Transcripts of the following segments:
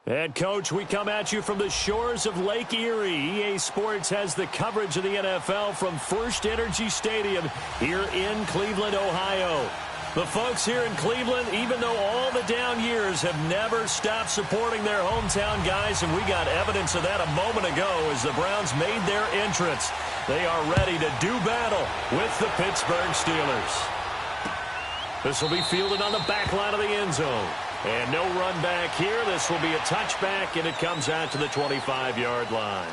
And, Coach, we come at you from the shores of Lake Erie. EA Sports has the coverage of the NFL from First Energy Stadium here in Cleveland, Ohio. The folks here in Cleveland, even though all the down years, have never stopped supporting their hometown guys, and we got evidence of that a moment ago as the Browns made their entrance. They are ready to do battle with the Pittsburgh Steelers. This will be fielded on the back line of the end zone. And no run back here. This will be a touchback, and it comes out to the 25-yard line.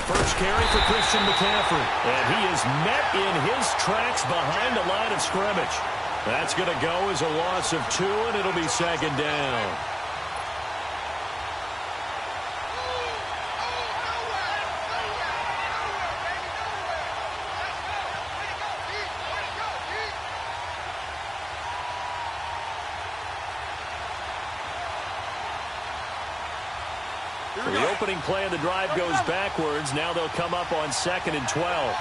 First carry for Christian McCaffrey, and he is met in his tracks behind the line of scrimmage. That's going to go as a loss of 2, and it'll be second down. The opening play of the drive goes backwards. Now they'll come up on 2nd and 12.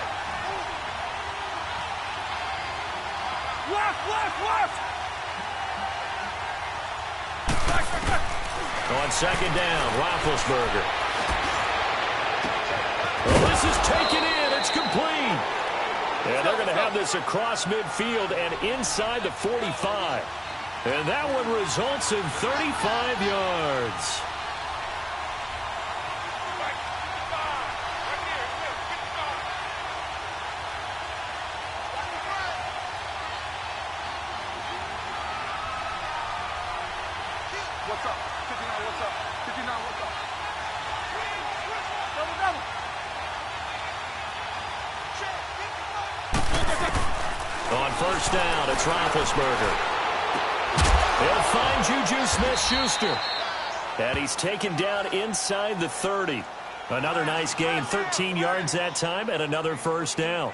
Left! On 2nd down, Roethlisberger. Well, this is taken in. It's complete. And they're going to have this across midfield and inside the 45. And that one results in 35 yards. What's up? 59, what's up? 59, what's up? Double. On first down, it's Roethlisberger. He'll find Juju Smith-Schuster. And he's taken down inside the 30. Another nice gain, 13 yards that time, and another first down.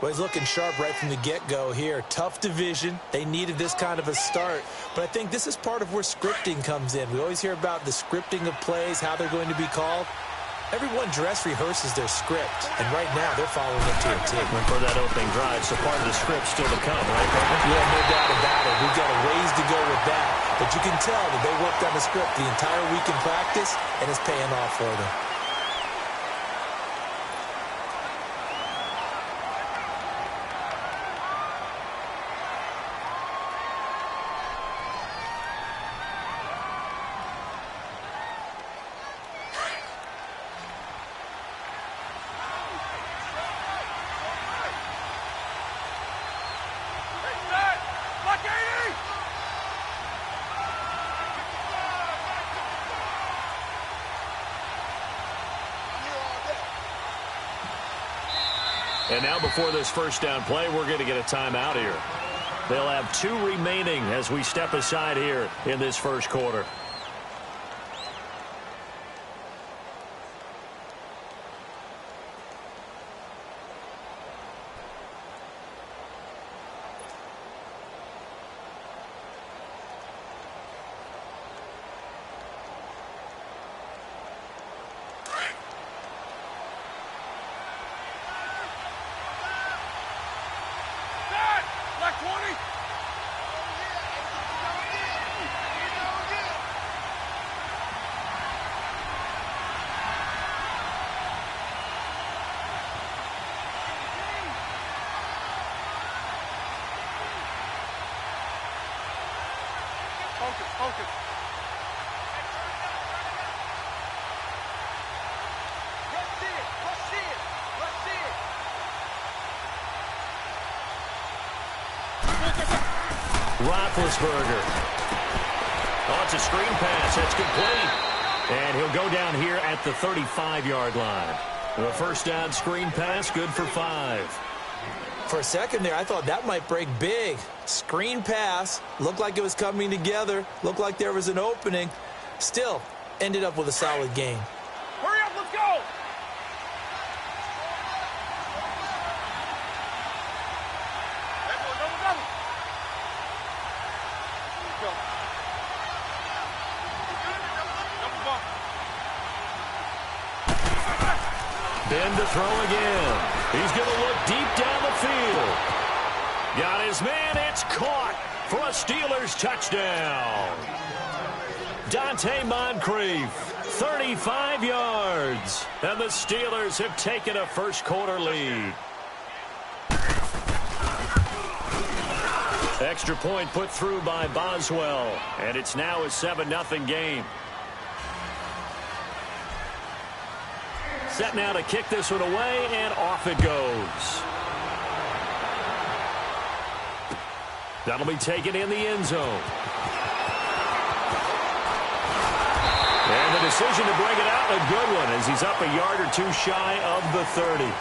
Well, he's looking sharp right from the get-go here. Tough division. They needed this kind of a start. But I think this is part of where scripting comes in. We always hear about the scripting of plays, how they're going to be called. Everyone dress rehearses their script, and right now they're following it to a T. And for that opening drive, so part of the script still to come, right, Parker? Yeah, no doubt about it. We've got a ways to go with that. But you can tell that they worked on the script the entire week in practice, and it's paying off for them. And now before this first down play, we're going to get a timeout here. They'll have 2 remaining as we step aside here in this first quarter. Focus. Let's see it. Roethlisberger. Oh, it's a screen pass. That's complete. And he'll go down here at the 35-yard line. The first down screen pass, good for 5. For a second there, I thought that might break big. Screen pass, looked like it was coming together, looked like there was an opening. Still, ended up with a solid game. Hurry up, let's go! Ben to throw again. He's going to look deep down the field. Got his man. It's caught for a Steelers touchdown. Dante Moncrief, 35 yards. And the Steelers have taken a first-quarter lead. Extra point put through by Boswell. And it's now a 7-0 game. Set now to kick this one away, and off it goes. That'll be taken in the end zone. And the decision to bring it out, a good one, as he's up a yard or two shy of the 30.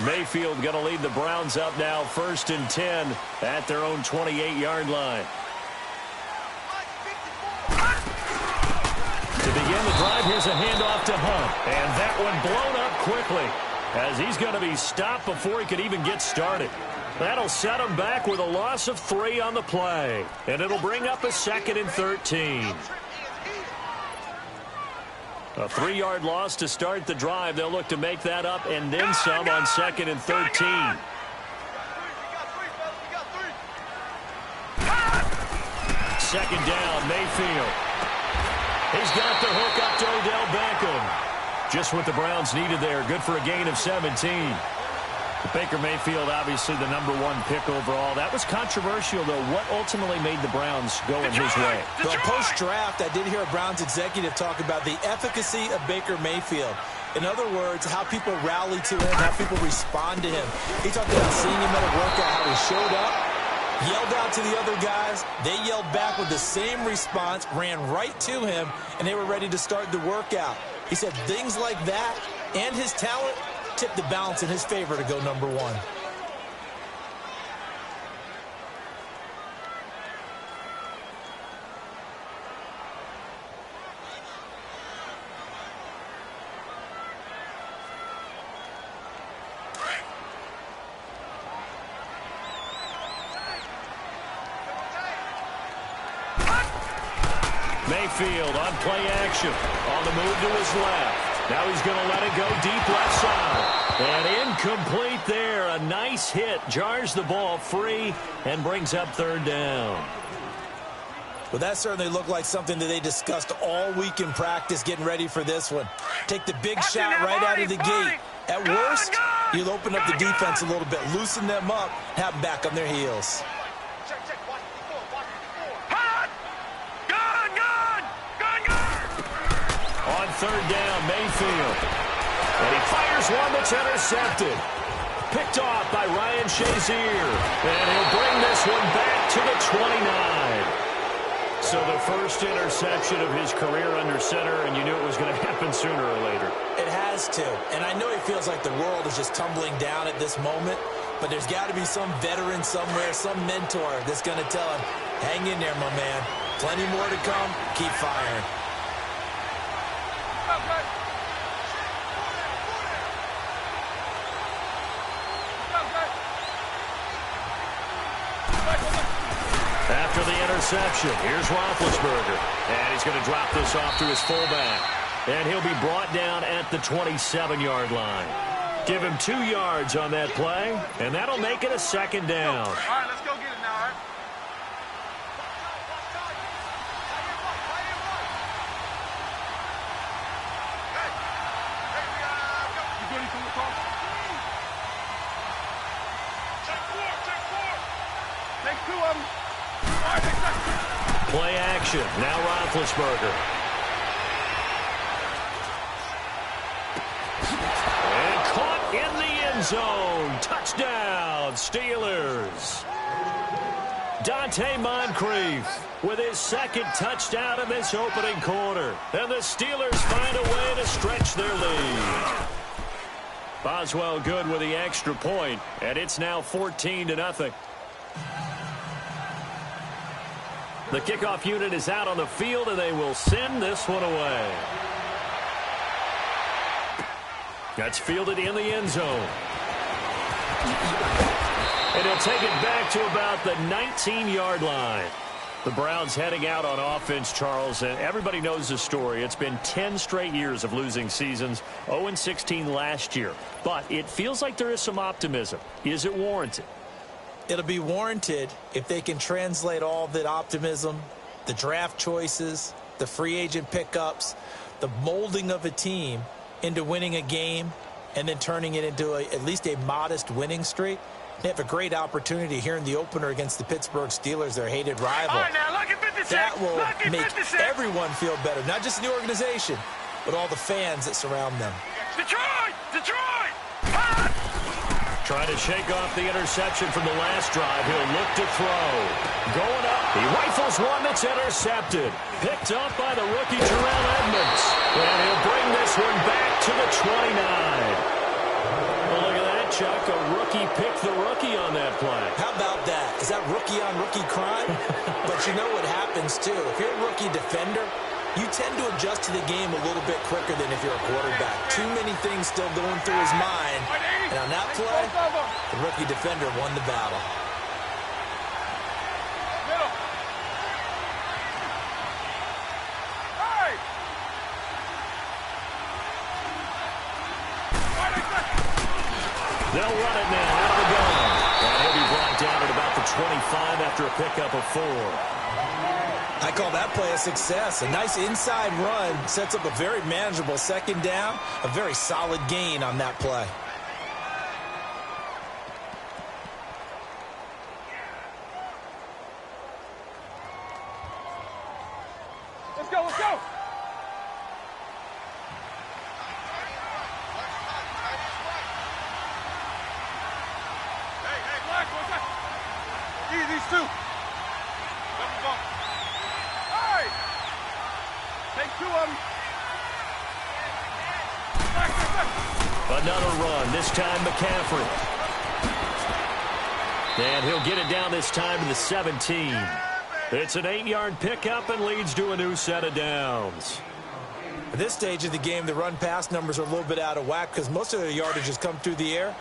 Mayfield going to lead the Browns up now, 1st and 10 at their own 28-yard line. To begin the drive, here's a handoff to Hunt. And that one blown up quickly as he's going to be stopped before he could even get started. That'll set him back with a loss of 3 on the play. And it'll bring up a 2nd and 13. A 3-yard loss to start the drive. They'll look to make that up and then some on 2nd and 13. Second down, Mayfield. He's got the hook up to Odell Beckham. Just what the Browns needed there. Good for a gain of 17. Baker Mayfield, obviously the #1 pick overall. That was controversial, though. What ultimately made the Browns go in his way? Well, post-draft, I did hear a Browns executive talk about the efficacy of Baker Mayfield. In other words, how people rally to him, how people respond to him. He talked about seeing him at a workout, how he showed up, yelled out to the other guys. They yelled back with the same response, ran right to him, and they were ready to start the workout. He said things like that and his talent tipped the balance in his favor to go #1. Mayfield on play action. On the move to his left. Now he's going to let it go deep left side. And incomplete there. A nice hit. Jars the ball free and brings up 3rd down. Well, that certainly looked like something that they discussed all week in practice getting ready for this one. Take the big shot right out of the gate. At worst, you'll open up the defense a little bit, loosen them up, have them back on their heels. On 3rd down, Mayfield. And he fires one that's intercepted. Picked off by Ryan Shazier. And he'll bring this one back to the 29. So the first interception of his career under center, and you knew it was going to happen sooner or later. It has to. And I know he feels like the world is just tumbling down at this moment, but there's got to be some veteran somewhere, some mentor that's going to tell him, hang in there, my man. Plenty more to come. Keep firing. After the interception, here's Roethlisberger. And he's going to drop this off to his fullback. And he'll be brought down at the 27-yard line. Give him 2 yards on that play, and that'll make it a 2nd down. All right, let's go get it now, all right? You good? You from the call? Take two of them. All right, next time. Play action. Now Roethlisberger. And caught in the end zone. Touchdown, Steelers. Dante Moncrief with his second touchdown in this opening quarter. And the Steelers find a way to stretch their lead. Boswell good with the extra point, and it's now 14-0. The kickoff unit is out on the field, and they will send this one away. That's fielded in the end zone. And he'll take it back to about the 19-yard line. The Browns heading out on offense, Charles, and everybody knows the story. It's been 10 straight years of losing seasons, 0-16 last year. But it feels like there is some optimism. Is it warranted? It'll be warranted if they can translate all that optimism, the draft choices, the free agent pickups, the molding of a team into winning a game and then turning it into at least a modest winning streak. They have a great opportunity here in the opener against the Pittsburgh Steelers, their hated rival. All right, now, look at 56. That will look at make 56. everyone feel better, not just the organization, but all the fans that surround them. Detroit! Detroit! Trying to shake off the interception from the last drive. He'll look to throw. Going up. He rifles one that's intercepted. Picked up by the rookie Terrell Edmonds. And he'll bring this one back to the 29. Well, look at that, Chuck. A rookie picked the rookie on that play. How about that? Is that rookie-on-rookie crime? But you know what happens, too. If you're a rookie defender, you tend to adjust to the game a little bit quicker than if you're a quarterback. Too many things still going through his mind. And on that play, the rookie defender won the battle. Middle. Hey! They'll run it now out of the gun. And he'll be brought down at about the 25 after a pickup of 4. I call that play a success. A nice inside run sets up a very manageable second down. A very solid gain on that play. Let's go, let's go! Hey, Black, what's that? These two. Double bump. Hey! Take two of them. Black. Another run, this time McCaffrey. And he'll get it down this time to the 17. It's an 8-yard pickup and leads to a new set of downs. At this stage of the game, the run-pass numbers are a little bit out of whack because most of their yardage has come through the air.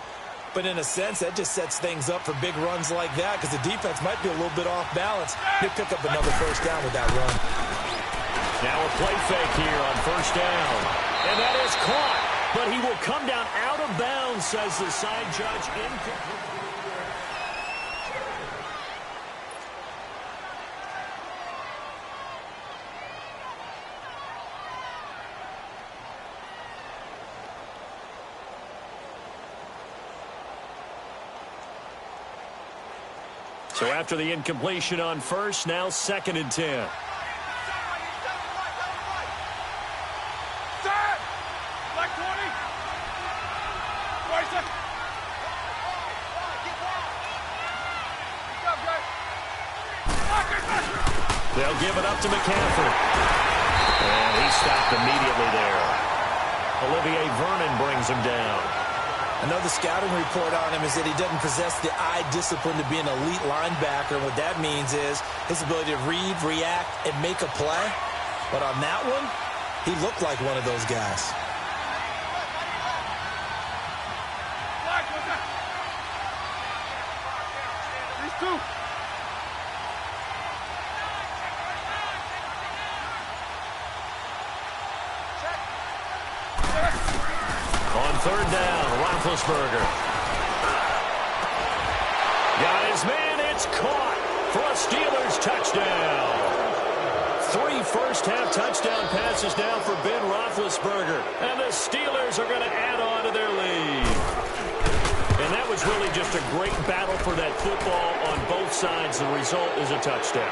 But in a sense, that just sets things up for big runs like that because the defense might be a little bit off balance. He'll pick up another first down with that run. Now a play fake here on first down. And that is caught. But he will come down out of bounds, says the side judge. Incomplete. So after the incompletion on first, now 2nd and 10. Set! Black 20. Right, set. Good job, guys. They'll give it up to McCaffrey. And he stopped immediately there. Olivier Vernon brings him down. Another scouting report on him is that he doesn't possess the eye discipline to be an elite linebacker. What that means is his ability to read, react, and make a play. But on that one, he looked like one of those guys. Black, what's that? These two. On 3rd down, Roethlisberger. Got his man, it's caught for a Steelers touchdown. 3 first-half touchdown passes now for Ben Roethlisberger. And the Steelers are going to add on to their lead. And that was was really just a great battle for that football on both sides. The result is a touchdown.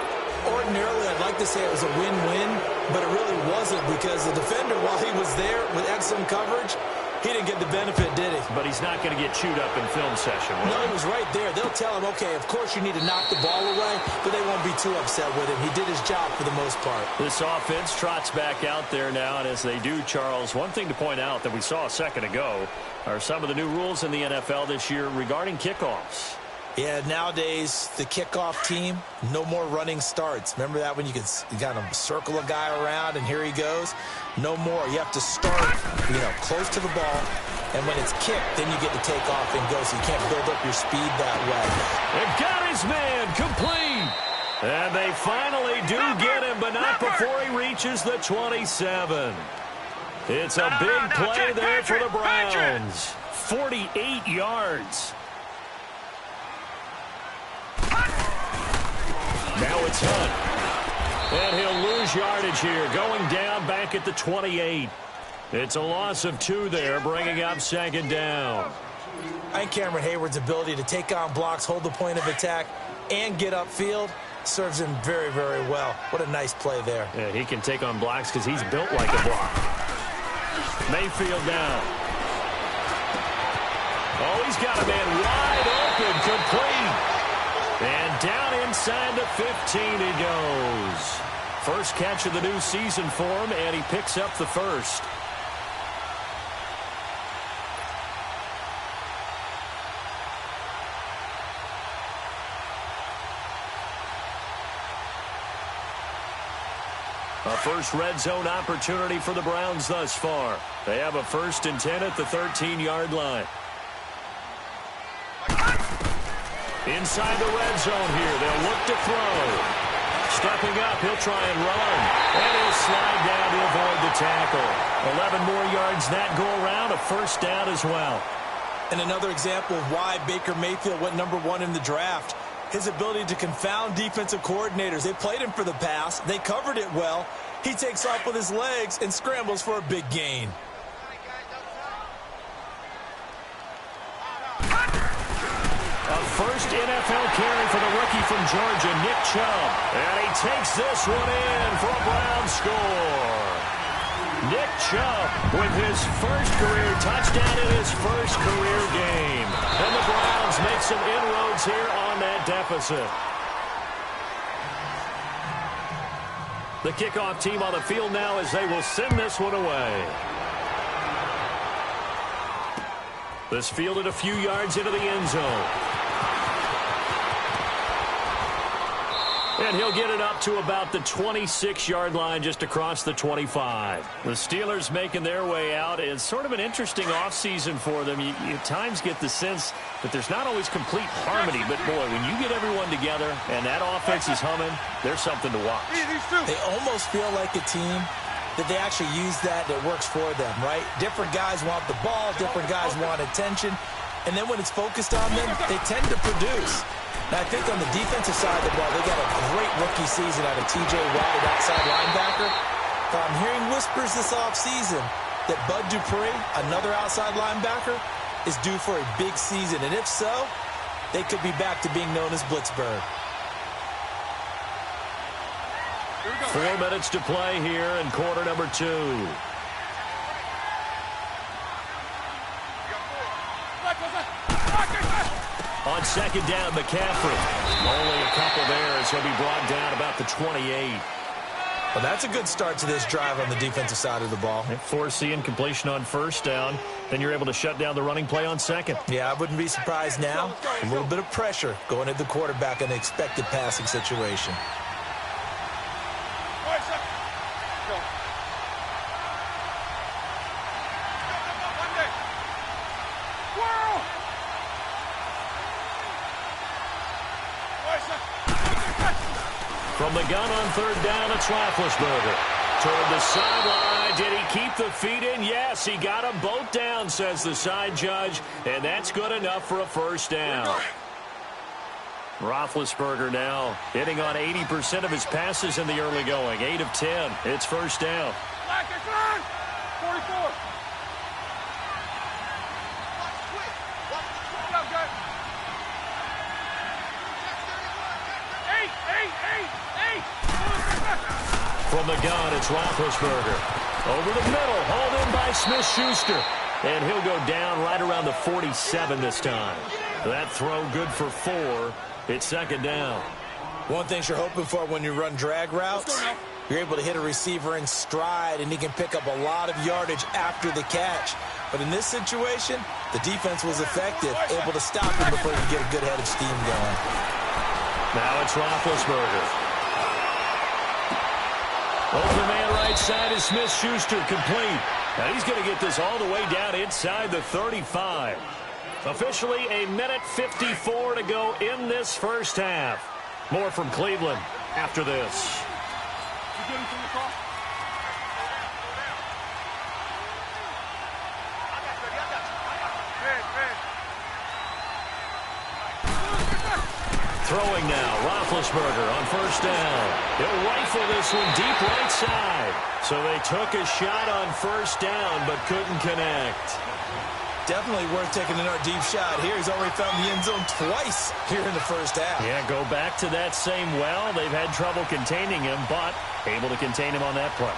Ordinarily, I'd like to say it was a win-win, but it really wasn't because the defender, while he was there with excellent coverage, he didn't get the benefit, did he? But he's not going to get chewed up in film session. No, he was right there. They'll tell him, okay, of course you need to knock the ball away, but they won't be too upset with him. He did his job for the most part. This offense trots back out there now, and as they do, Charles, one thing to point out that we saw a second ago are some of the new rules in the NFL this year regarding kickoffs. Yeah, nowadays, the kickoff team, no more running starts. Remember that when you kind of circle a guy around and here he goes? No more. You have to start, close to the ball, and when it's kicked, then you get to take off and go, so you can't build up your speed that way. They've got his man complete. And they finally do get him, but not before he reaches the 27. It's a big play there for the Browns. 48 yards. Now it's Hunt. And he'll lose yardage here, going down back at the 28. It's a loss of 2 there, bringing up second down. I think Cameron Hayward's ability to take on blocks, hold the point of attack, and get upfield serves him very, very well. What a nice play there. Yeah, he can take on blocks because he's built like a block. Mayfield down. Oh, he's got a man wide open, complete. And down inside the 15 he goes. First catch of the new season for him, and he picks up the first. A first red zone opportunity for the Browns thus far. They have a 1st and 10 at the 13-yard line. Inside the red zone here. They'll look to throw. Stepping up, he'll try and run. And he'll slide down to avoid the tackle. 11 more yards that go around. A first down as well. And another example of why Baker Mayfield went #1 in the draft. His ability to confound defensive coordinators. They played him for the pass. They covered it well. He takes off with his legs and scrambles for a big gain. A first NFL carry for the rookie from Georgia, Nick Chubb. And he takes this one in for a Brown score. Nick Chubb with his first career touchdown in his first career game. And the Browns make some inroads here on that deficit. The kickoff team on the field now as they will send this one away. This fielded a few yards into the end zone. And he'll get it up to about the 26-yard line just across the 25. The Steelers making their way out. It's sort of an interesting offseason for them. You at times get the sense that there's not always complete harmony. But, boy, when you get everyone together and that offense is humming, there's something to watch. They almost feel like a team that they actually use that works for them, right? Different guys want the ball. Different guys want attention. And then when it's focused on them, they tend to produce. Now, I think on the defensive side of the ball, they got a great rookie season out of T.J. Watt at outside linebacker. But I'm hearing whispers this offseason that Bud Dupree, another outside linebacker, is due for a big season. And if so, they could be back to being known as Blitzburg. 4 minutes to play here in quarter number 2. On second down, McCaffrey. Only a couple there as he'll be brought down about the 28. Well, that's a good start to this drive on the defensive side of the ball. Foreseeing completion on first down. Then you're able to shut down the running play on second. Yeah, I wouldn't be surprised now. A little bit of pressure going at the quarterback in an expected passing situation. From the gun on third down, it's Roethlisberger. Toward the sideline. Did he keep the feet in? Yes, he got them both down, says the side judge. And that's good enough for a first down. Roethlisberger now hitting on 80% of his passes in the early going. 8 of 10. It's first down. 44. From the gun, it's Roethlisberger. Over the middle, hauled in by Smith-Schuster. And he'll go down right around the 47 this time. That throw good for 4. It's second down. One thing you're hoping for when you run drag routes, you're able to hit a receiver in stride, and he can pick up a lot of yardage after the catch. But in this situation, the defense was effective, able to stop him before he could get a good head of steam going. Now it's Roethlisberger. Open man right side is Smith-Schuster, complete. Now he's going to get this all the way down inside the 35. Officially a minute 54 to go in this first half. More from Cleveland after this. Throwing now, Roethlisberger on first down. He'll rifle this one deep right side. So they took a shot on first down, but couldn't connect. Definitely worth taking another deep shot here. He's already found the end zone twice here in the first half. Yeah, go back to that same well. They've had trouble containing him, but able to contain him on that play.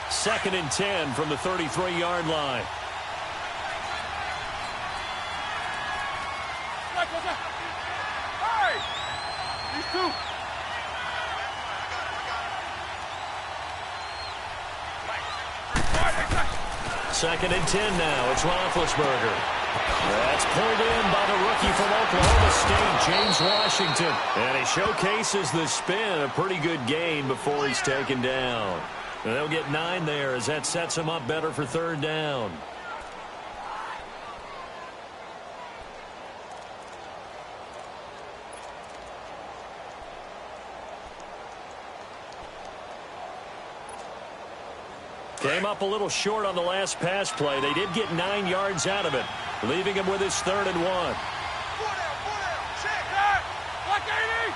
Second and 10 from the 33-yard line. Hey! These two. Second and 10 now. It's Roethlisberger. That's pulled in by the rookie from Oklahoma State, James Washington. And he showcases the spin. A pretty good gain before he's taken down. And they'll get 9 there as that sets him up better for third down. Came up a little short on the last pass play. They did get 9 yards out of it, leaving him with his 3rd and 1. 4 down. Check that. Like 80.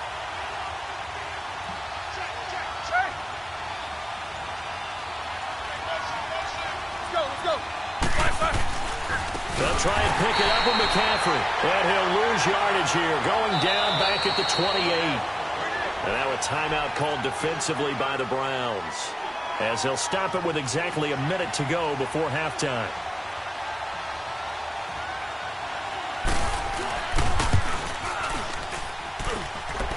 Check. Let's go. They'll try and pick it up with McCaffrey. And he'll lose yardage here, going down back at the 28. And now a timeout called defensively by the Browns, as they'll stop it with exactly a minute to go before halftime.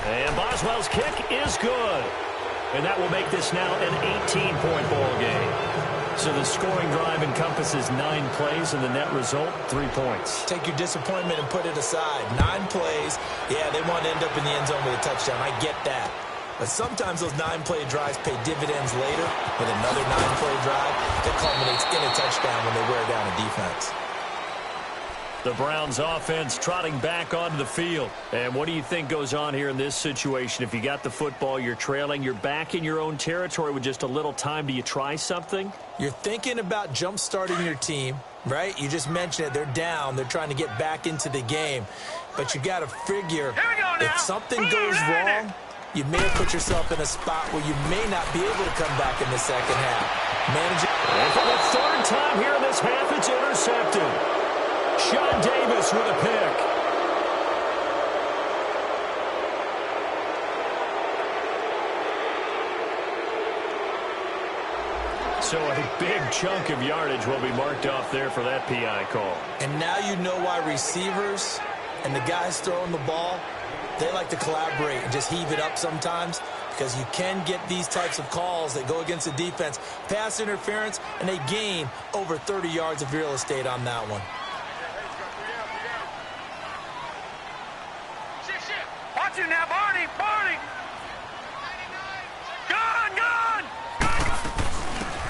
And Boswell's kick is good. And that will make this now an 18-point ball game. So the scoring drive encompasses 9 plays, and the net result, 3 points. Take your disappointment and put it aside. 9 plays. Yeah, they want to end up in the end zone with a touchdown. I get that. But sometimes those 9-play drives pay dividends later with another 9-play drive that culminates in a touchdown when they wear down a defense. The Browns offense trotting back onto the field. And what do you think goes on here in this situation? If you got the football, you're trailing, you're back in your own territory with just a little time. Do you try something? You're thinking about jump-starting your team, right? You just mentioned it. They're down. They're trying to get back into the game. But you got to figure if something goes wrong, you may have put yourself in a spot where you may not be able to come back in the second half. Manage it. And for the 3rd time here in this half, it's intercepted. Sean Davis with a pick. So a big chunk of yardage will be marked off there for that PI call. And now you know why receivers and the guys throwing the ball, they like to collaborate and just heave it up sometimes, because you can get these types of calls that go against the defense. Pass interference, and they gain over 30 yards of real estate on that one. Watch it now, Barney. Gun.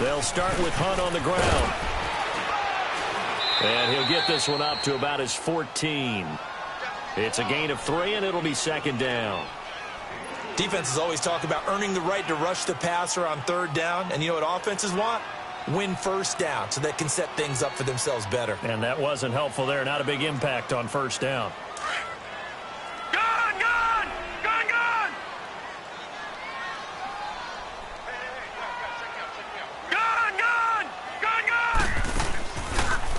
They'll start with Hunt on the ground. And he'll get this one up to about his 14. It's a gain of 3, and it'll be second down. Defenses always talk about earning the right to rush the passer on 3rd down. And you know what offenses want? Win first down so they can set things up for themselves better. And that wasn't helpful there. Not a big impact on first down.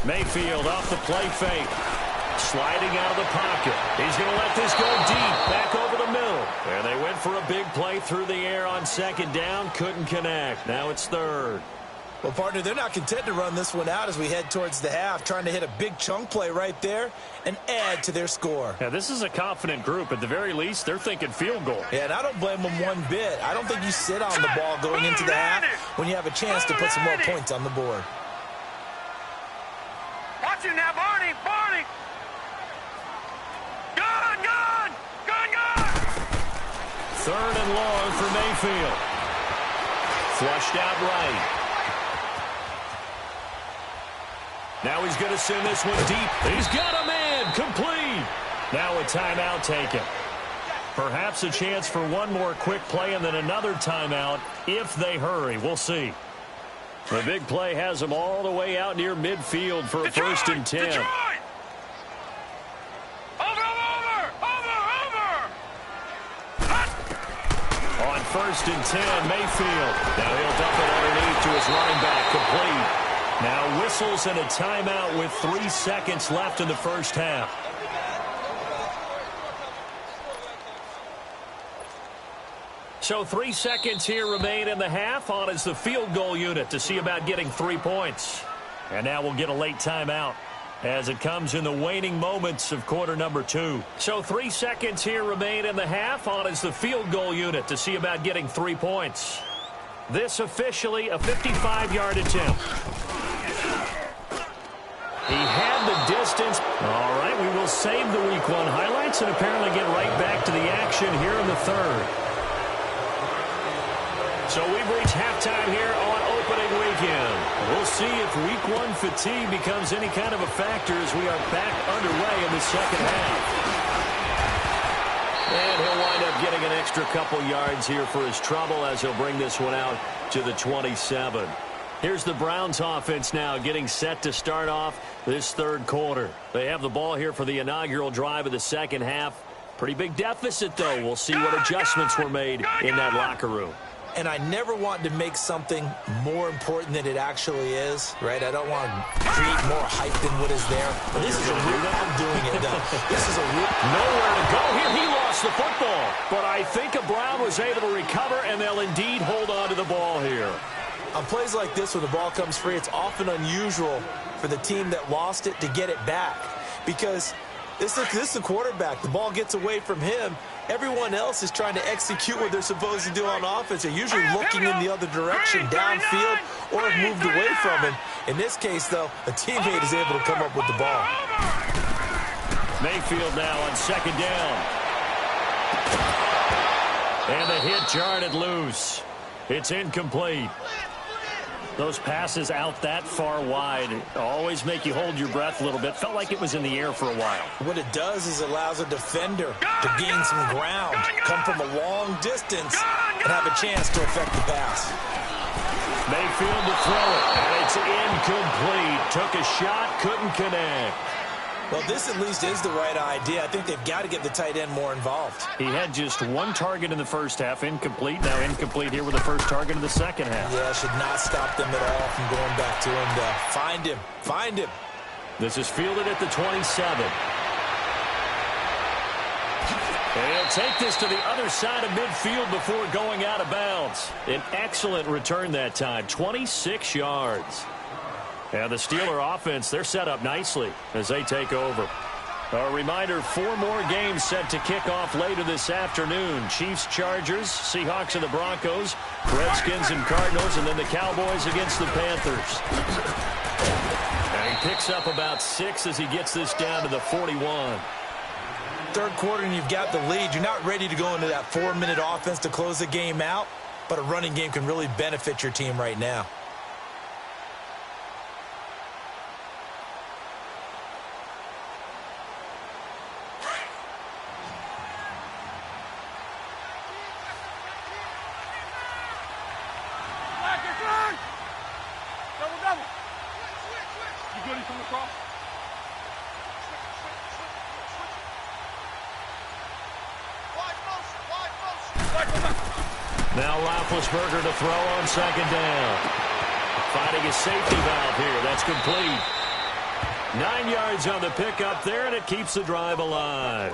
Mayfield off the play fake. Sliding out of the pocket. He's going to let this go deep, back over the middle. And they went for a big play through the air on second down. Couldn't connect. Now it's third. Well, partner, they're not content to run this one out as we head towards the half, trying to hit a big chunk play right there and add to their score. Yeah, this is a confident group. At the very least, they're thinking field goal. Yeah, and I don't blame them one bit. I don't think you sit on the ball going into the half when you have a chance to put some more points on the board. Watch it now, Barney! Barney! Gun! Gun! Gun! Gun! Third and long for Mayfield. Flushed out right. Now he's going to send this one deep. He's got a man. Complete. Now a timeout taken. Perhaps a chance for one more quick play and then another timeout if they hurry. We'll see. The big play has them all the way out near midfield for a first and 10. Detroit! On first and 10, Mayfield. Now he'll dump it underneath to his running back. Complete. Now whistles and a timeout with 3 seconds left in the first half. So 3 seconds here remain in the half. On is the field goal unit to see about getting 3 points. And now we'll get a late timeout as it comes in the waning moments of quarter number 2. So 3 seconds here remain in the half. On is the field goal unit to see about getting 3 points. This officially a 55-yard attempt. He had the distance. All right, we will save the Week 1 highlights and apparently get right back to the action here in the third. So we've reached halftime here on opening weekend. We'll see if Week 1 fatigue becomes any kind of a factor as we are back underway in the second half. And he'll wind up getting an extra couple yards here for his trouble as he'll bring this one out to the 27. Here's the Browns offense now getting set to start off this third quarter. They have the ball here for the inaugural drive of the second half. Pretty big deficit, though. We'll see what adjustments were made in that locker room. And I never want to make something more important than it actually is, right? I don't want to create more hype than what is there. But this is a real, I'm doing it, though. This is a real. Nowhere to go here. He lost the football. But I think a Brown was able to recover, and they'll indeed hold on to the ball here. On plays like this, when the ball comes free, it's often unusual for the team that lost it to get it back. Because this is the quarterback. The ball gets away from him. Everyone else is trying to execute what they're supposed to do on offense. They're usually looking in the other direction, downfield, or have moved away from him. In this case, though, a teammate is able to come up with the ball. Mayfield now on second down. And the hit jarred it loose. It's incomplete. Those passes out that far wide always make you hold your breath a little bit. Felt like it was in the air for a while. What it does is it allows a defender to gain some ground, come from a long distance, and have a chance to affect the pass. Mayfield to throw it, and it's incomplete. Took a shot, couldn't connect. Well, this at least is the right idea. I think they've got to get the tight end more involved. He had just one target in the first half, incomplete. Now incomplete here with the first target in the second half. Yeah, should not stop them at all from going back to him to find him. Find him. This is fielded at the 27. And he'll take this to the other side of midfield before going out of bounds. An excellent return that time, 26 yards. And the Steeler offense, they're set up nicely as they take over. A reminder, 4 more games set to kick off later this afternoon. Chiefs, Chargers, Seahawks and the Broncos, Redskins and Cardinals, and then the Cowboys against the Panthers. And he picks up about 6 as he gets this down to the 41. Third quarter and you've got the lead. You're not ready to go into that 4-minute offense to close the game out, but a running game can really benefit your team right now. Now Roethlisberger to throw on second down. Finding a safety valve here. That's complete. 9 yards on the pickup there, and it keeps the drive alive.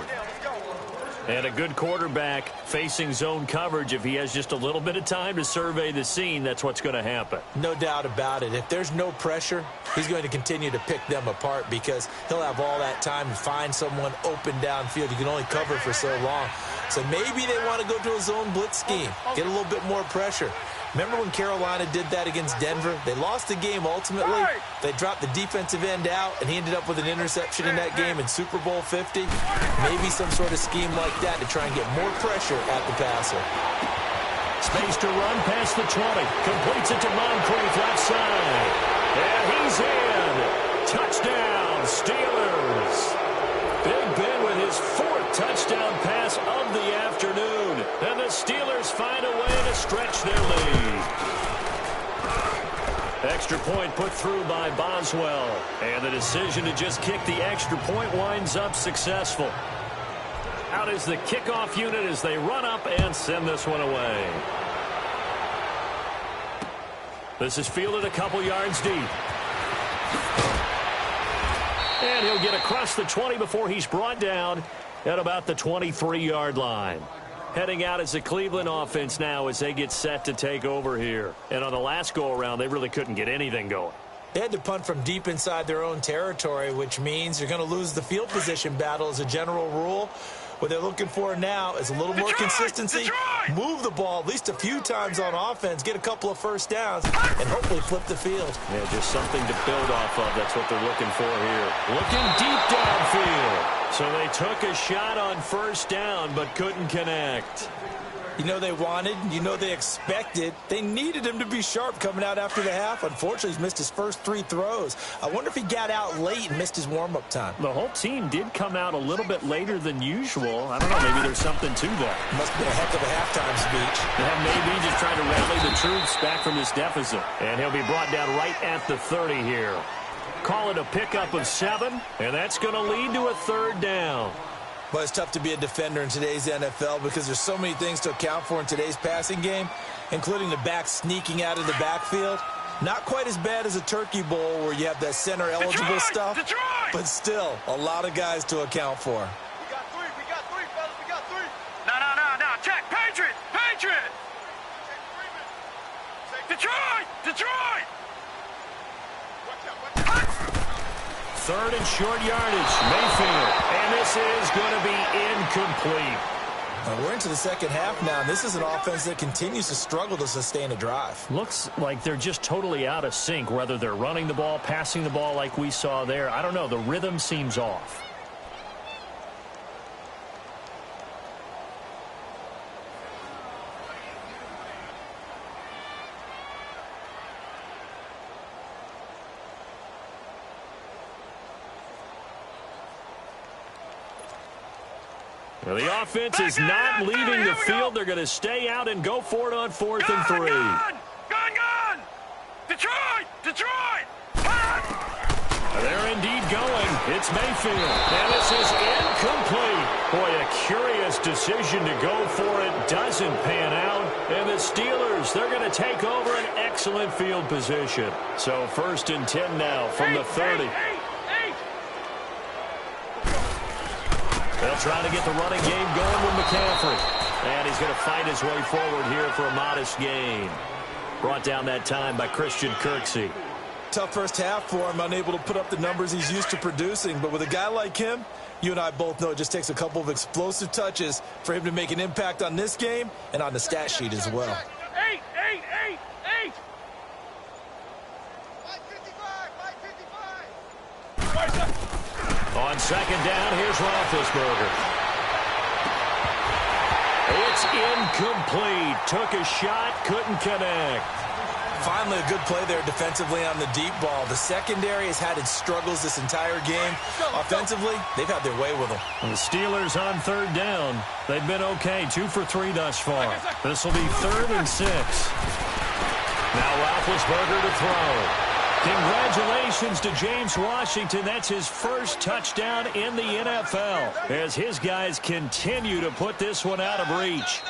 And a good quarterback facing zone coverage. If he has just a little bit of time to survey the scene, that's what's going to happen. No doubt about it. If there's no pressure, he's going to continue to pick them apart because he'll have all that time to find someone open downfield. You can only cover for so long. So maybe they want to go to a zone blitz scheme, get a little bit more pressure. Remember when Carolina did that against Denver? They lost the game ultimately. They dropped the defensive end out, and he ended up with an interception in that game in Super Bowl 50. Maybe some sort of scheme like that to try and get more pressure at the passer. Space to run past the 20. Completes it to Moncrief left side. And he's in. Touchdown, Steelers. Big Ben with his 4th touchdown pass of the afternoon. And the Steelers find a way to stretch their lead. Extra point put through by Boswell. And the decision to just kick the extra point winds up successful. Out is the kickoff unit as they run up and send this one away. This is fielded a couple yards deep. And he'll get across the 20 before he's brought down at about the 23-yard line. Heading out as the Cleveland offense now as they get set to take over here. And on the last go-around, they really couldn't get anything going. They had to punt from deep inside their own territory, which means you're going to lose the field position battle as a general rule. What they're looking for now is a little more consistency, move the ball at least a few times on offense, get a couple of first downs, and hopefully flip the field. Yeah, just something to build off of. That's what they're looking for here. Looking deep downfield. So they took a shot on first down but couldn't connect. You know they wanted, you know they expected. They needed him to be sharp coming out after the half. Unfortunately, he's missed his first 3 throws. I wonder if he got out late and missed his warm-up time. The whole team did come out a little bit later than usual. I don't know, maybe there's something to that. Must have been a heck of a halftime speech. Yeah, maybe just trying to rally the troops back from this deficit. And he'll be brought down right at the 30 here. Call it a pickup of 7, and that's going to lead to a 3rd down. Well, it's tough to be a defender in today's NFL because there's so many things to account for in today's passing game, including the back sneaking out of the backfield. Not quite as bad as a turkey bowl where you have that center-eligible stuff, but still a lot of guys to account for. We got 3, fellas, we got 3. No, check, Patriot! Detroit! Watch out. 3rd and short yardage, Mayfield. And this is going to be incomplete. We're into the second half now, and this is an offense that continues to struggle to sustain a drive. Looks like they're just totally out of sync, whether they're running the ball, passing the ball like we saw there. I don't know. The rhythm seems off. Well, the offense is not leaving the field. They're going to stay out and go for it on 4th and 3. Gun! Detroit! They're indeed going. It's Mayfield. And this is incomplete. Boy, a curious decision to go for it. Doesn't pan out. And the Steelers, they're going to take over an excellent field position. So 1st and 10 now from the 30. They'll try to get the running game going with McCaffrey. And he's going to fight his way forward here for a modest gain. Brought down that time by Christian Kirksey. Tough first half for him, unable to put up the numbers he's used to producing. But with a guy like him, you and I both know it just takes a couple of explosive touches for him to make an impact on this game and on the stat sheet as well. 8! 555. On 2nd down, here's Roethlisberger. It's incomplete. Took a shot, couldn't connect. Finally, a good play there defensively on the deep ball. The secondary has had its struggles this entire game. Offensively, they've had their way with them. And the Steelers on 3rd down. They've been okay, 2 for 3 thus far. This will be 3rd and 6. Now Roethlisberger to throw. Congratulations to James Washington. That's his first touchdown in the NFL as his guys continue to put this one out of reach.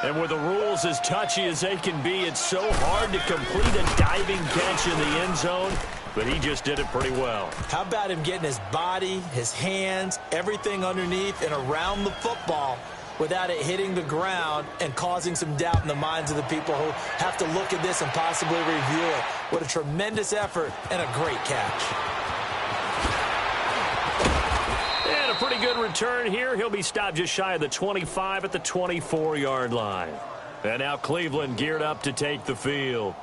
And with the rules as touchy as they can be, it's so hard to complete a diving catch in the end zone. but he just did it pretty well. How about him getting his body, his hands, everything underneath and around the football without it hitting the ground and causing some doubt in the minds of the people who have to look at this and possibly review it. What a tremendous effort and a great catch. And a pretty good return here. He'll be stopped just shy of the 25 at the 24-yard line. And now Cleveland geared up to take the field.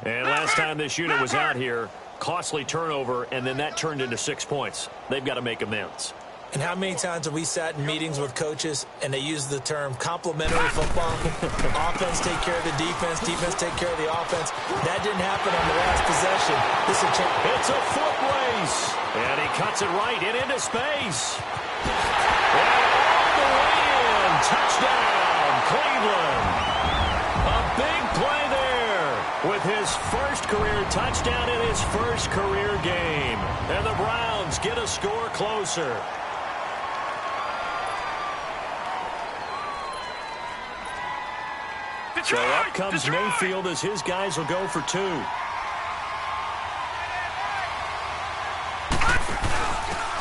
And last time this unit was out here, costly turnover, and then that turned into 6 points. They've got to make amends. And how many times have we sat in meetings with coaches and they use the term complementary football? Offense take care of the defense, defense take care of the offense. That didn't happen on the last possession. This is it's a foot race. And he cuts it right into space. And all the way in. Touchdown, Cleveland. A big play there with his first career touchdown in his first career game. And the Browns get a score closer. So up comes Mayfield as his guys will go for 2.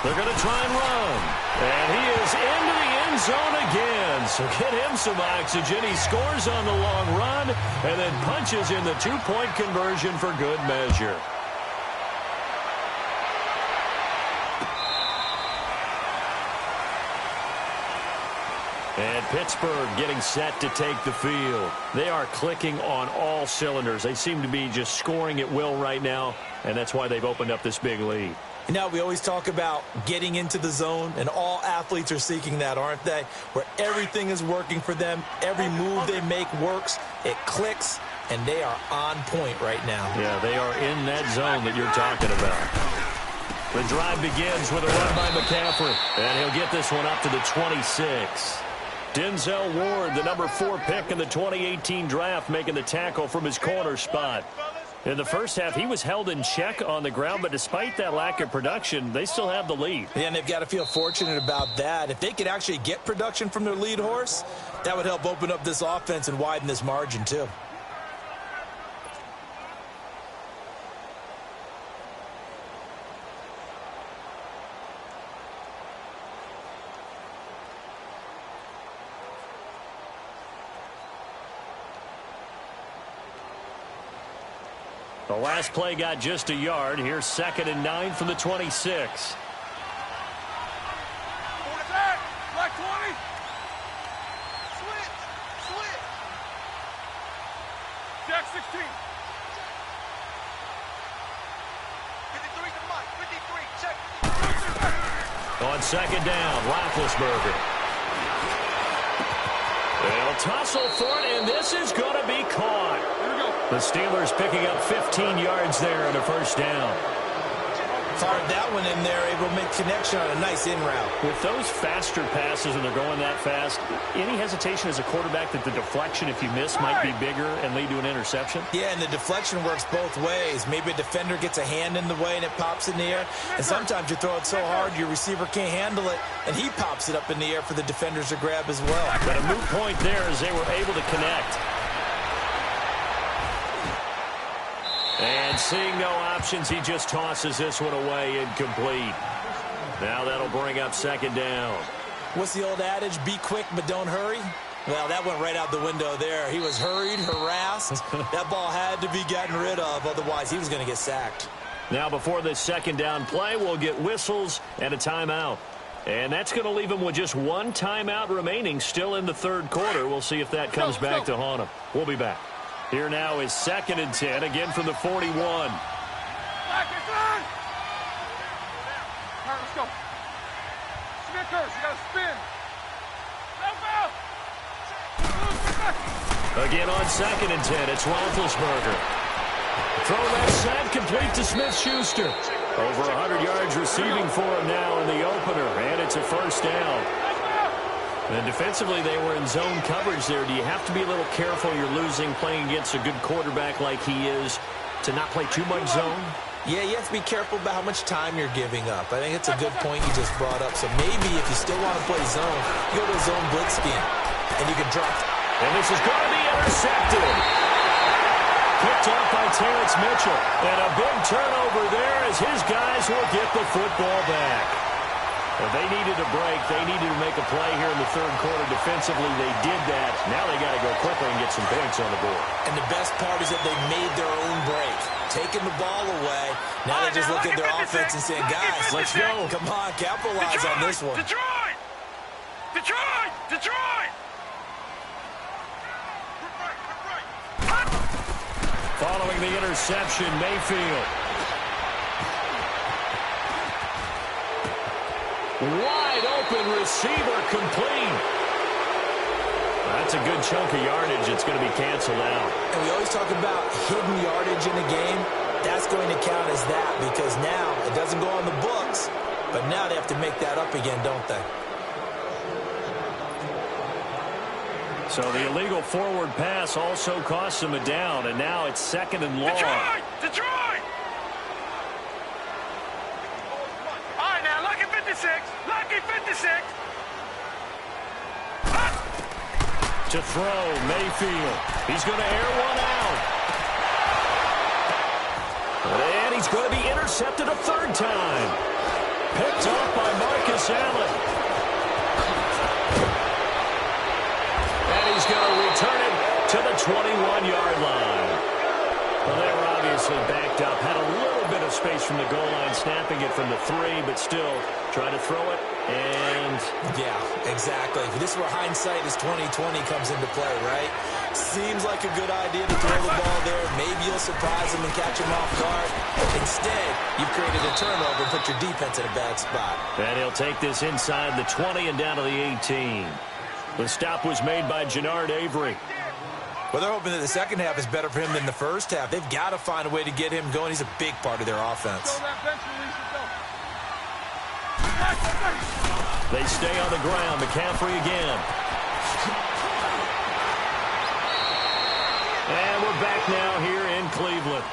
They're going to try and run. And he is into the end zone again. So get him some oxygen. He scores on the long run and then punches in the 2-point conversion for good measure. And Pittsburgh getting set to take the field. They are clicking on all cylinders. They seem to be just scoring at will right now, and that's why they've opened up this big lead. You know, we always talk about getting into the zone, and all athletes are seeking that, aren't they? Where everything is working for them, every move they make works, it clicks, and they are on point right now. Yeah, they are in that zone that you're talking about. The drive begins with a run by McCaffrey, and he'll get this one up to the 26. Denzel Ward, the number 4 pick in the 2018 draft, making the tackle from his corner spot. In the first half, he was held in check on the ground, but despite that lack of production, they still have the lead. Yeah, and they've got to feel fortunate about that. If they could actually get production from their lead horse, that would help open up this offense and widen this margin, too. The last play got just a yard. Here's 2nd and 9 from the 26. Black 20. Switch. Jack 16. 53 to Mike. 53. Check. On 2nd down, Roethlisberger. They'll tussle for it, and this is going to be caught. Here we go. The Steelers picking up 15 yards there and a first down. Fired that one in there, able to make connection on a nice in route. With those faster passes and they're going that fast, any hesitation as a quarterback that the deflection, if you miss, might be bigger and lead to an interception? Yeah, and the deflection works both ways. Maybe a defender gets a hand in the way and it pops in the air. And sometimes you throw it so hard your receiver can't handle it, and he pops it up in the air for the defenders to grab as well. But a moot point there as they were able to connect. And seeing no options, he just tosses this one away incomplete. Now that'll bring up 2nd down. What's the old adage? Be quick, but don't hurry. Well, that went right out the window there. He was hurried, harassed. That ball had to be gotten rid of, otherwise he was going to get sacked. Now before this 2nd down play, we'll get whistles and a timeout. And that's going to leave him with just 1 timeout remaining still in the 3rd quarter. We'll see if that comes back to haunt him. We'll be back. Here now is 2nd and 10, again from the 41. All right, let's go. Spin curves, you got to spin. Again on 2nd and 10, it's Roethlisberger. Throw that set, complete to Smith-Schuster. Over 100 yards receiving for him now in the opener, and it's a first down. And defensively, they were in zone coverage there. Do you have to be a little careful? You're losing, playing against a good quarterback like he is, to not play too much zone? Yeah, you have to be careful about how much time you're giving up. I think it's a good point you just brought up. So maybe if you still want to play zone, you go to a zone blitz scheme, and you can drop. And this is going to be intercepted. Picked off by Terrence Mitchell. And a big turnover there as his guys will get the football back. Well, they needed a break. They needed to make a play here in the third quarter. Defensively, they did that. Now they got to go quickly and get some points on the board. And the best part is that they made their own break. Taking the ball away. Now they just look at their offense and saying, guys, let's go. Come on, capitalize on this one. Detroit! Detroit! Detroit! Following the interception, Mayfield. Wide open receiver complete. That's a good chunk of yardage. It's going to be canceled out. And we always talk about hidden yardage in a game. That's going to count as that because now it doesn't go on the books. But now they have to make that up again, don't they? So the illegal forward pass also costs them a down. And now it's second and long. Detroit! Detroit! All right, now, lucky 56. Lucky 56. To throw, Mayfield. He's going to air one out. And he's going to be intercepted a third time. Picked off by Marcus Allen. And he's going to return it to the 21-yard line. Well, they were obviously backed up. Had a little bit of space from the goal line, snapping it from the 3, but still trying to throw it. And yeah, exactly. This is where hindsight is 20/20 comes into play, right? Seems like a good idea to throw the ball there. Maybe you'll surprise him and catch him off guard. Instead, you've created a turnover and put your defense in a bad spot. And he'll take this inside the 20 and down to the 18. The stop was made by Jannard Avery. Well, they're hoping that the second half is better for him than the first half. They've got to find a way to get him going. He's a big part of their offense. They stay on the ground. McCaffrey again. And we're back now here in Cleveland.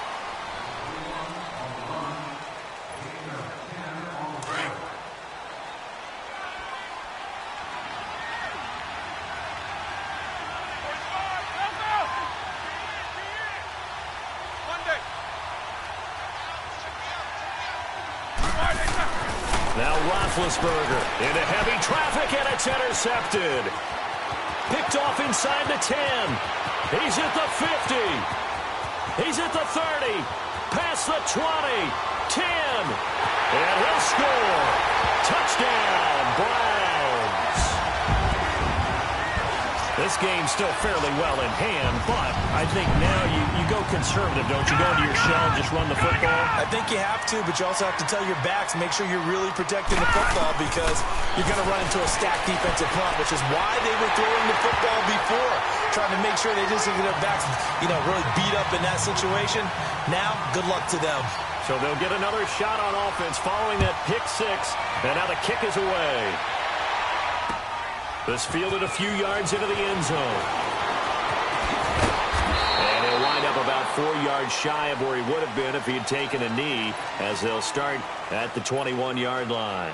Now Roethlisberger into heavy traffic, and it's intercepted. Picked off inside the 10. He's at the 50. He's at the 30. Past the 20. 10. And he'll score. Touchdown, Browns. This game's still fairly well in hand, but I think now you go conservative, don't you? Go into your shell and just run the football? I think you have to, but you also have to tell your backs, make sure you're really protecting the football because you're going to run into a stacked defensive front, which is why they were throwing the football before, trying to make sure they just get their backs, really beat up in that situation. Now, good luck to them. So they'll get another shot on offense following that pick 6, and now the kick is away. This fielded a few yards into the end zone. And he'll wind up about 4 yards shy of where he would have been if he had taken a knee, as they'll start at the 21-yard line.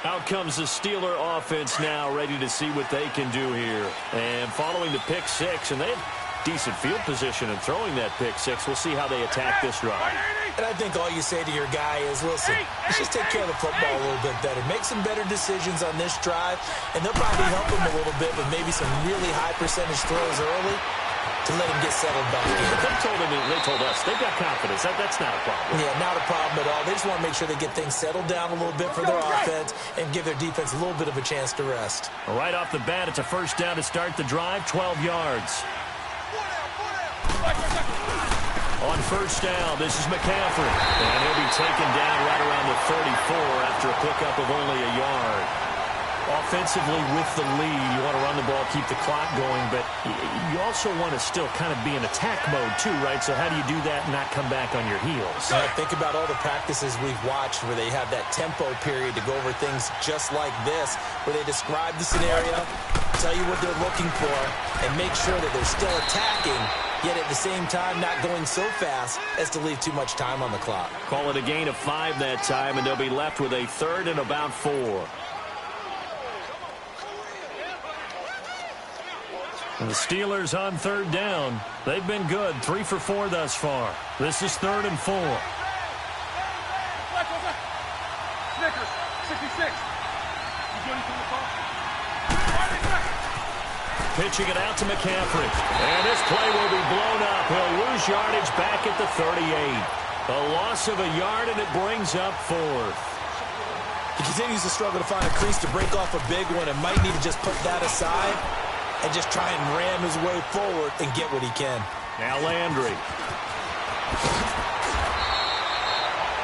Out comes the Steeler offense now, ready to see what they can do here. And following the pick 6, and they have decent field position in throwing that pick 6. We'll see how they attack this drive. And I think all you say to your guy is, listen, let's just take care of the football a little bit better. Make some better decisions on this drive, and they'll probably help him a little bit with maybe some really high percentage throws early to let him get settled back in. But they told us they've got confidence. That's not a problem. Yeah, not a problem at all. They just want to make sure they get things settled down a little bit for their offense and give their defense a little bit of a chance to rest. Right off the bat, it's a first down to start the drive, 12 yards. On first down, this is McCaffrey. And he'll be taken down right around the 34 after a pickup of only a yard. Offensively with the lead, you want to run the ball, keep the clock going, but you also want to still kind of be in attack mode too, right? So how do you do that and not come back on your heels? Think about all the practices we've watched where they have that tempo period to go over things just like this, where they describe the scenario, tell you what they're looking for, and make sure that they're still attacking, yet at the same time not going so fast as to leave too much time on the clock. Call it a gain of 5 that time, and they'll be left with a third and about 4. And the Steelers on third down. They've been good, 3 for 4 thus far. This is 3rd and 4. Snickers, 66. You do anything with ball? Pitching it out to McCaffrey. And this play will be blown up. He'll lose yardage back at the 38. A loss of a yard, and it brings up 4th. He continues to struggle to find a crease to break off a big one and might need to just put that aside and just try and ram his way forward and get what he can. Now Landry.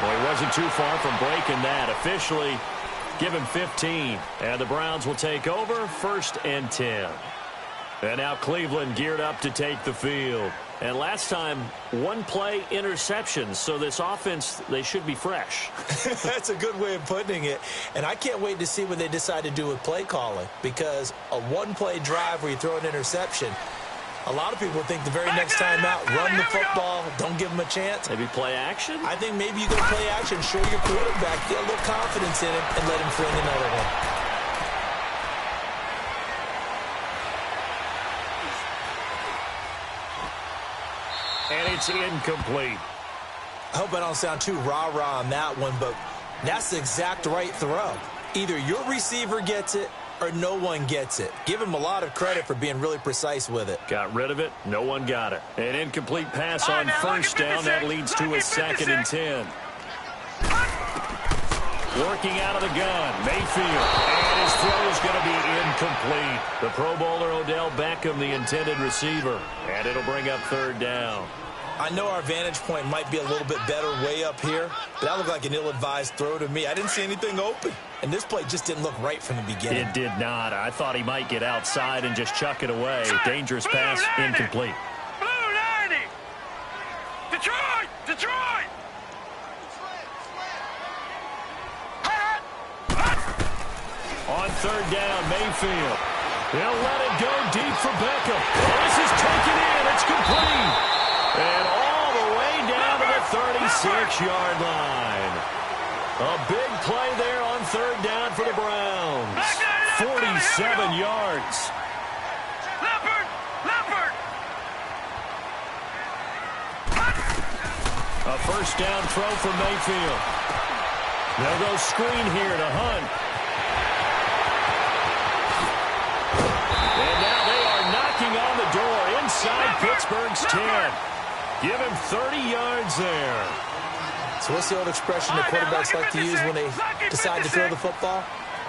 Well, he wasn't too far from breaking that. Officially, give him 15. And the Browns will take over, 1st and 10. And now Cleveland geared up to take the field. And last time, 1-play interceptions. So this offense, they should be fresh. That's a good way of putting it. And I can't wait to see what they decide to do with play calling. Because a 1-play drive where you throw an interception, a lot of people think the very next time out, run the football, don't give them a chance. Maybe play action? I think maybe you go play action, show your quarterback, get a little confidence in him, and let him fling another one. And it's incomplete. I hope I don't sound too rah-rah on that one, but that's the exact right throw. Either your receiver gets it or no one gets it. Give him a lot of credit for being really precise with it. Got rid of it. No one got it. An incomplete pass on first down. That leads to a 2nd and 10. Working out of the gun. Mayfield. And his throw is going to be incomplete. The Pro Bowler Odell Beckham, the intended receiver. And it'll bring up 3rd down. I know our vantage point might be a little bit better way up here, but that looked like an ill-advised throw to me. I didn't see anything open, and this play just didn't look right from the beginning. It did not. I thought he might get outside and just chuck it away. Dangerous pass, incomplete. Blue 90. Detroit! Detroit! On 3rd down, Mayfield. He'll let it go deep for Beckham. Oh, this is taken in. It's complete. And all the way down to the 36-yard line. A big play there on 3rd down for the Browns. 47 yards. Leopard! Leopard! A 1st down throw for Mayfield. They'll go screen here to Hunt. And now they are knocking on the door inside Pittsburgh's 10. Give him 30 yards there. So what's the old expression that quarterbacks like to use when they decide to throw the football?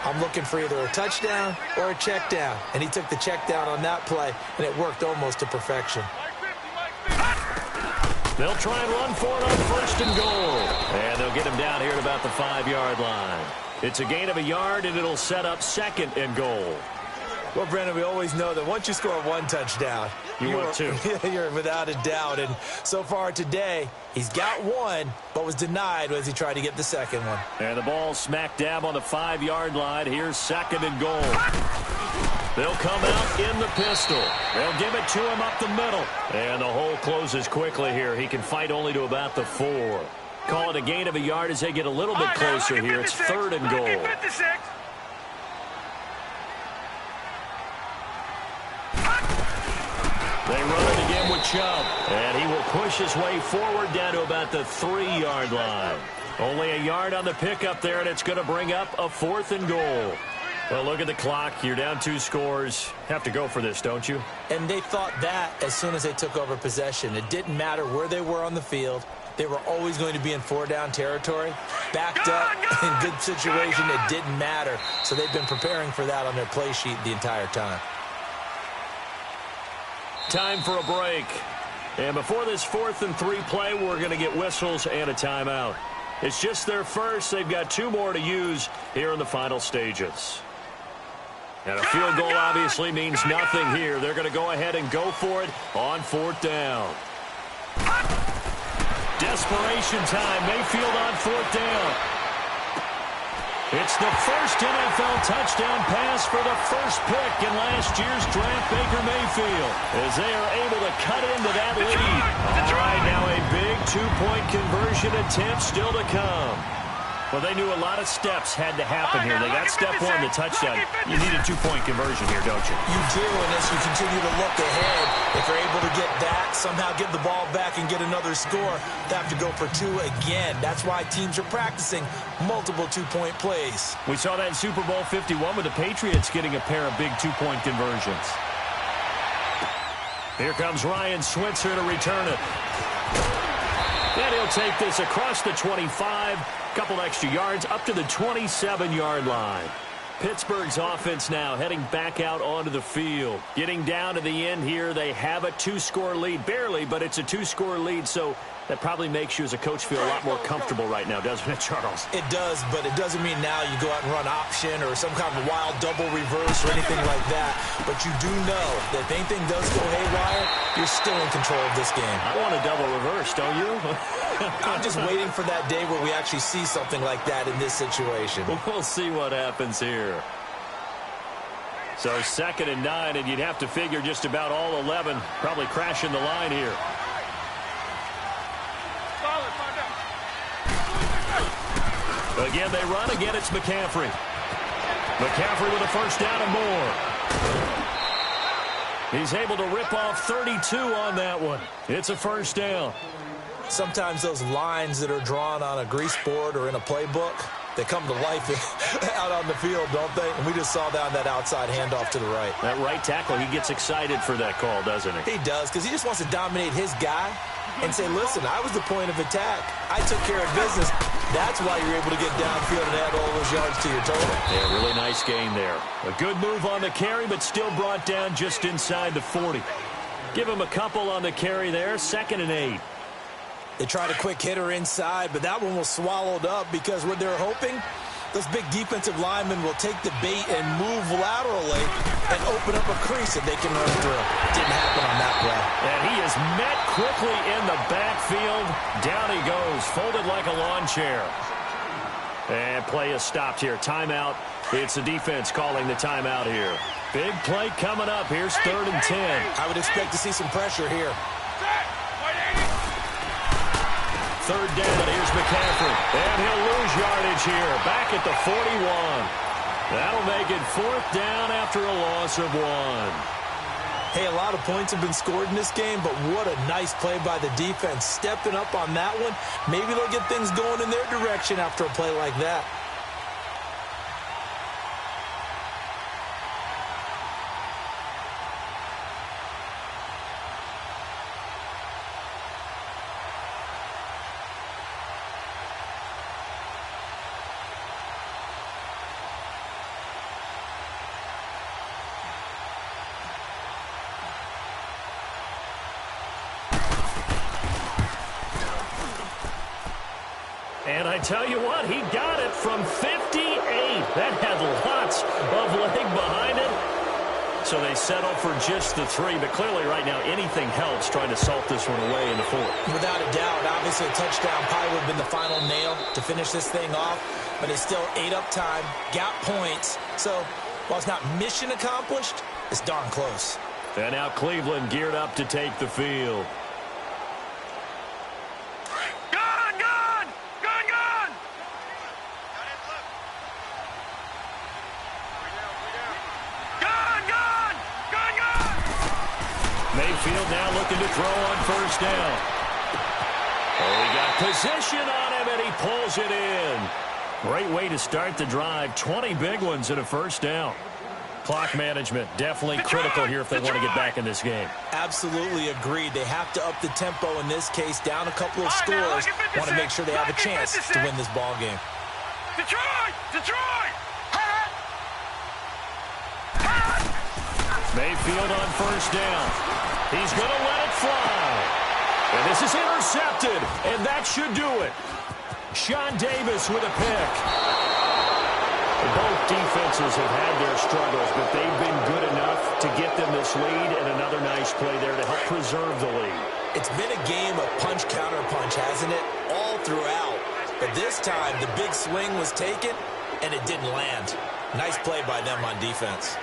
I'm looking for either a touchdown or a check down. And he took the check down on that play, and it worked almost to perfection. They'll try and run for it on 1st and goal. And they'll get him down here at about the 5-yard line. It's a gain of a yard, and it'll set up 2nd and goal. Well, Brandon, we always know that once you score 1 touchdown, you're 2. You're without a doubt. And so far today, he's got 1, but was denied as he tried to get the 2nd one. And the ball smack dab on the 5-yard line. Here's 2nd and goal. They'll come out in the pistol. They'll give it to him up the middle. And the hole closes quickly here. He can fight only to about the 4. Call it a gain of a yard as they get a little bit closer here. It's 3rd and goal. They run it again with Chubb. And he will push his way forward down to about the 3-yard line. Only a yard on the pickup there, and it's going to bring up a 4th and goal. Well, look at the clock. You're down 2 scores. Have to go for this, don't you? And they thought that as soon as they took over possession. It didn't matter where they were on the field. They were always going to be in 4-down territory. Backed up, in good situation, it didn't matter. So they've been preparing for that on their play sheet the entire time. Time for a break. And before this 4th and 3 play, we're going to get whistles and a timeout. It's just their first. They've got 2 more to use here in the final stages. And a field goal obviously means nothing here. They're going to go ahead and go for it on 4th down. Desperation time. Mayfield on 4th down. It's the first NFL touchdown pass for the first pick in last year's draft, Baker Mayfield, as they are able to cut into that lead. All right, now a big 2-point conversion attempt still to come. Well, they knew a lot of steps had to happen here. They got step one, the touchdown. You need a two-point conversion here, don't you? You do, and as you continue to look ahead, if you're able to get that, somehow get the ball back and get another score, they have to go for two again. That's why teams are practicing multiple two-point plays. We saw that in Super Bowl 51 with the Patriots getting a pair of big two-point conversions. Here comes Ryan Switzer to return it. And he'll take this across the 25, couple extra yards, up to the 27-yard line. Pittsburgh's offense now heading back out onto the field. Getting down to the end here, they have a two-score lead. Barely, but it's a two-score lead, so that probably makes you as a coach feel a lot more comfortable right now, doesn't it, Charles? It does, but it doesn't mean now you go out and run option or some kind of wild double reverse or anything like that. But you do know that if anything does go haywire, you're still in control of this game. I want a double reverse, don't you? I'm just waiting for that day where we actually see something like that in this situation. We'll see what happens here. So 2nd and 9, and you'd have to figure just about all 11 probably crashing the line here. Again, they run. Again, it's McCaffrey. McCaffrey with a first down and more. He's able to rip off 32 on that one. It's a first down. Sometimes those lines that are drawn on a grease board or in a playbook, they come to life out on the field, don't they? And we just saw that on that outside handoff to the right. That right tackle, he gets excited for that call, doesn't he? He does, because he just wants to dominate his guy and say, listen, I was the point of attack. I took care of business. That's why you're able to get downfield and add all those yards to your total. Yeah, really nice gain there. A good move on the carry, but still brought down just inside the 40. Give him a couple on the carry there. 2nd and 8. They tried a quick hitter inside, but that one was swallowed up because what they're hoping, those big defensive linemen will take the bait and move laterally and open up a crease that they can run through. Didn't happen on that play. And he is met quickly in the backfield. Down he goes, folded like a lawn chair. And play is stopped here. Timeout. It's the defense calling the timeout here. Big play coming up. Here's 3rd and 10. I would expect to see some pressure here. 3rd down, here's McCaffrey. And he'll lose yardage here, back at the 41. That'll make it 4th down after a loss of 1. Hey, a lot of points have been scored in this game, but what a nice play by the defense. Stepping up on that one, maybe they'll get things going in their direction after a play like that. And I tell you what, he got it from 58. That had lots of leg behind it. So they settle for just the 3. But clearly right now, anything helps trying to salt this one away in the 4th. Without a doubt, obviously a touchdown probably would have been the final nail to finish this thing off. But it's still ate up time, got points. So while it's not mission accomplished, it's darn close. And now Cleveland geared up to take the field. Mayfield now looking to throw on first down. Oh, he got position on him, and he pulls it in. Great way to start the drive. 20 big ones and a first down. Clock management definitely critical here if they want to get back in this game. Absolutely agreed. They have to up the tempo in this case, down a couple of scores. Want to make sure they have a chance to win this ball game. Detroit! Detroit! Mayfield on first down. He's going to let it fly. And this is intercepted, and that should do it. Sean Davis with a pick. Both defenses have had their struggles, but they've been good enough to get them this lead, and another nice play there to help preserve the lead. It's been a game of punch-counter-punch, hasn't it? All throughout. But this time, the big swing was taken, and it didn't land. Nice play by them on defense.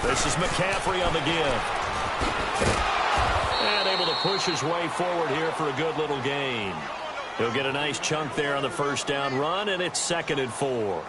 This is McCaffrey on the give. And able to push his way forward here for a good little gain. He'll get a nice chunk there on the first down run, and it's 2nd and 4.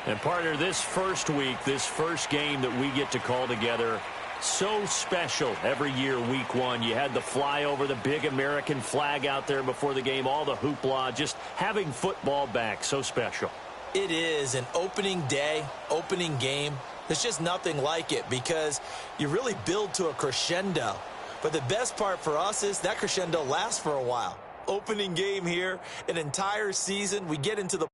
And partner, this first week, this first game that we get to call together, so special every year, week 1. You had the flyover, the big American flag out there before the game, all the hoopla, just having football back, so special. It is an opening day, opening game. There's just nothing like it because you really build to a crescendo. But the best part for us is that crescendo lasts for a while. Opening game here, an entire season, we get into the